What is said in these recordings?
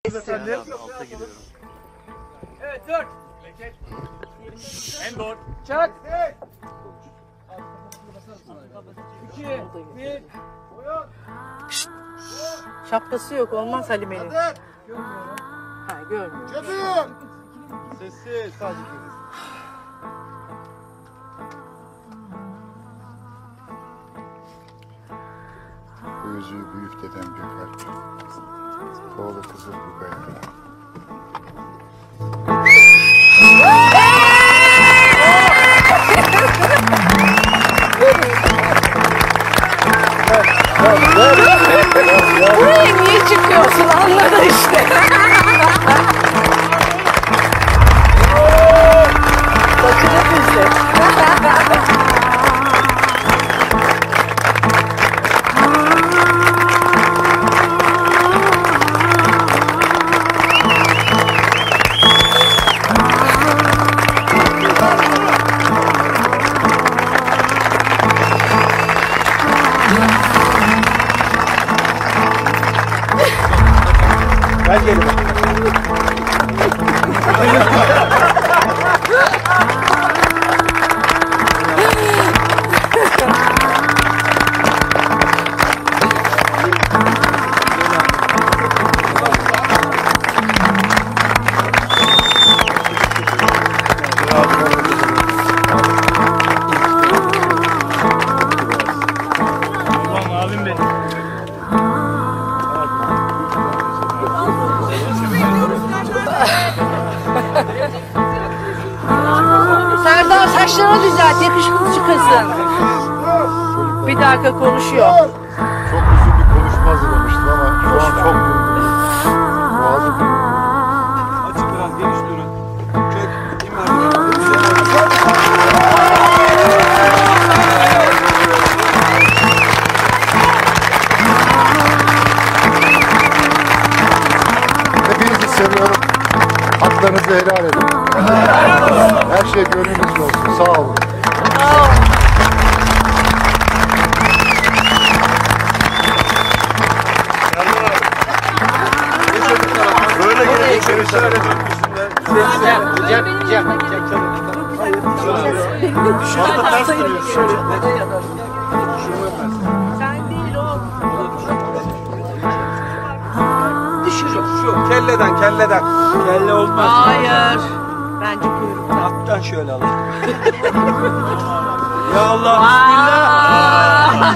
Efendim? Alta gidiyorum. Evet, 4. En doğru. Çak. 2, 1. Şapkası yok, olmaz Halime'nin. Ha, görmüyorum. Çatın! Sessiz, sadece. Bu yüzüğü büyük dedem Gökalp, oğlu kızı Rugaya. Buraya niye çıkıyorsun anladın işte. Saçını düzle. Gel gelin. Ulan abim benim. Serdar saçlarını düzelt, yakışıklı kızın. Bir dakika konuşuyor. Çok uzun bir konuşma hazırlamıştım ama şu an çok yorgunum. Boğazım Açık biraz geniş durun. Hepinizi seviyorum. Haklarınızı helal edin. Her şey gönlünüzce olsun. Sağ olun. Böyle gelecek seni şöyle dönmüşsünler. Şurada ters duruyor. Sen değil o. Şu kelleden. Kelle olmaz. Hayır. Bence kuyrukta. Alttan şöyle alalım. Ya Allah, bismillah.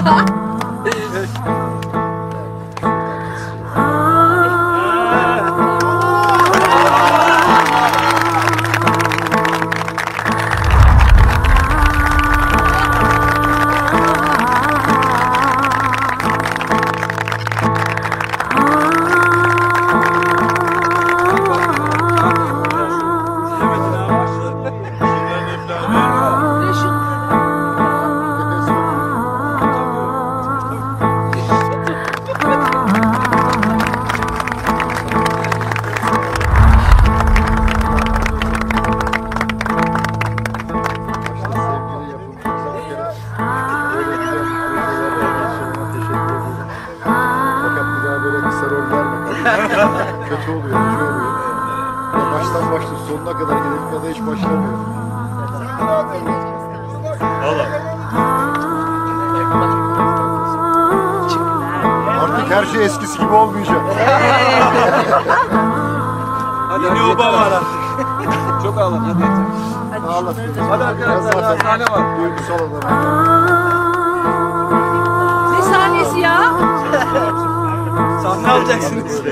Sevgili yapımcımıza bir kere böyle güzel organizasyonuna teşekkür ediyorum. Fakat bir daha böyle kısa rol verme. Kötü oluyor, acı oluyor. Ya baştan başla sonuna kadar gidip ya da hiç başlamıyor. Artık her şey eskisi gibi olmayacak. Yeni oba var artık. Çok ağladı, hadi yeter. Ağlatıyoruz. Hadi arkadaşlar, Biraz zaten sahne var. duygusal adam. Ne sahnesi ya? Sahne alacaksınız.